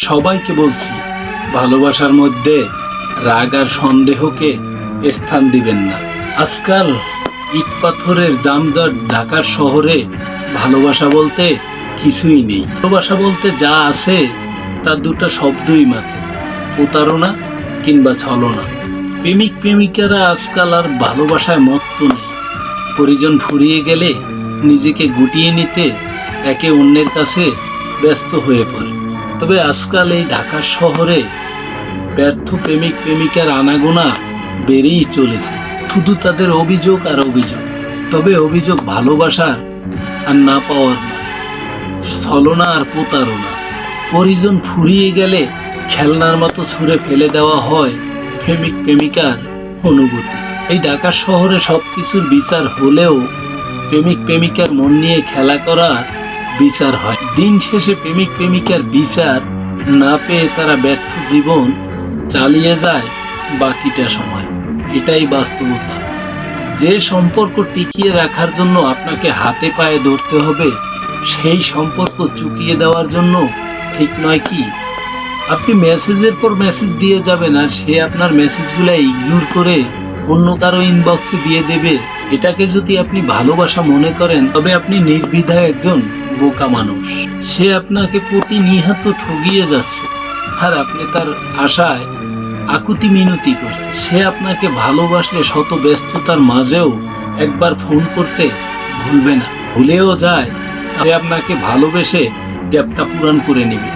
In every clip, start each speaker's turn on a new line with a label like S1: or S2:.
S1: সবাইকে বলছি, ভালোবাসার মধ্যে রাগ আর সন্দেহকে স্থান দিবেন না। আজকাল ইট পাথরের জামজট ঢাকার শহরে ভালোবাসা বলতে কিছুই নেই। ভালোবাসা বলতে যা আছে তার দুটো শব্দই মাত্র, প্রতারণা কিংবা ছলনা। প্রেমিক প্রেমিকারা আজকাল আর ভালোবাসায় মত্ত নেই। পরিজন ফুরিয়ে গেলে নিজেকে গুটিয়ে নিতে একে অন্যের কাছে ব্যস্ত হয়ে পড়ে। তবে আজকাল এই ঢাকা শহরে ব্যর্থ প্রেমিক প্রেমিকার আনাগোনা বেড়েই চলেছে। শুধু তাদের অভিযোগ আর অভিযোগ। তবে অভিযোগ ভালোবাসার আর না পাওয়ার নয়, ছলনা আর প্রতারণা। পরিজন ফুরিয়ে গেলে খেলনার মতো ছুঁড়ে ফেলে দেওয়া হয় প্রেমিক প্রেমিকার অনুভূতি। এই ঢাকা শহরে সবকিছুর বিচার হলেও প্রেমিক প্রেমিকার মন নিয়ে খেলা করার বিচার হয়। দিন শেষে প্রেমিক প্রেমিকার বিচার না পেয়ে তারা ব্যর্থ জীবন চালিয়ে যায় বাকিটা সময়। এটাই বাস্তবতা। যে সম্পর্ক টিকিয়ে রাখার জন্য আপনাকে হাতে পায়ে ধরতে হবে, সেই সম্পর্ক চুকিয়ে দেওয়ার জন্য ঠিক নয় কি? আপনি মেসেজের পর মেসেজ দিয়ে যাবেন আর সে আপনার মেসেজগুলো ইগনোর করে অন্য কারো ইনবক্সে দিয়ে দেবে। এটাকে যদি আপনি ভালোবাসা মনে করেন তবে আপনি নির্দ্বিধায় একজন বোকা মানুষ। সে আপনাকে প্রতিনিয়ত ঠগিয়ে যাচ্ছে আর আপনি তার আশায় আকুতি মিনতি করছে। সে আপনাকে ভালোবাসলে শত ব্যস্ততার মাঝেও একবার ফোন করতে ভুলবে না। ভুলেও যায় তবে আপনাকে ভালোবেসে গ্যাপটা পূরণ করে নেবে।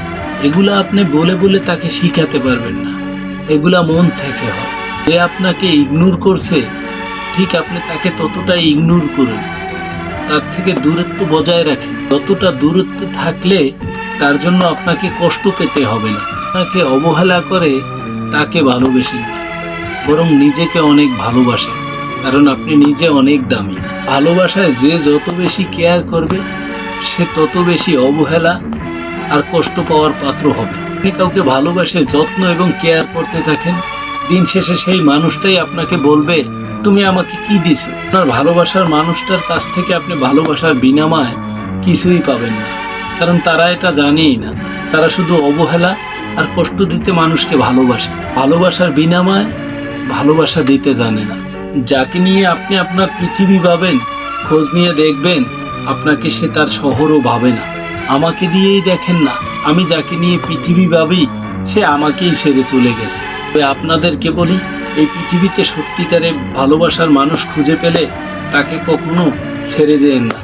S1: এগুলা আপনি বলে বলে তাকে শিখাতে পারবেন না, এগুলা মন থেকে হয়। যে আপনাকে ইগনোর করছে ঠিক আপনি তাকে ততটাই ইগনোর করুন, তার থেকে দূরত্ব বজায় রাখেন। যতটা দূরত্বে থাকলে তার জন্য আপনাকে কষ্ট পেতে হবে না। আপনাকে অবহেলা করে তাকে ভালোবেসেন না, বরং নিজেকে অনেক ভালোবাসেন, কারণ আপনি নিজে অনেক দামি। ভালোবাসায় যে যত বেশি কেয়ার করবে সে তত বেশি অবহেলা আর কষ্ট পাওয়ার পাত্র হবে। আপনি কাউকে ভালোবাসে যত্ন এবং কেয়ার করতে থাকেন, দিন শেষে সেই মানুষটাই আপনাকে বলবে তুমি আমাকে কি দিছো। আপনার ভালোবাসার মানুষটার কাছ থেকে আপনি ভালোবাসার বিনিময়ে কিছুই পাবেন না, কারণ তারা এটা জানেই না। তারা শুধু অবহেলা আর কষ্ট দিতে মানুষকে ভালোবাসে। ভালোবাসার বিনিময়ে ভালোবাসা দিতে জানে না। যাকে নিয়ে আপনি আপনার পৃথিবী ভাবেন, খোঁজ নিয়ে দেখবেন আপনাকে সে তার শহরও ভাবে না। আমাকে দিয়েই দেখেন না, আমি যাকে নিয়ে পৃথিবী ভাবি সে আমাকেই ছেড়ে চলে গেছে। আপনাদেরকে বলি, এই পৃথিবীতে সত্যিকারে ভালোবাসার মানুষ খুঁজে পেলে তাকে কখনো ছেড়ে যেন না।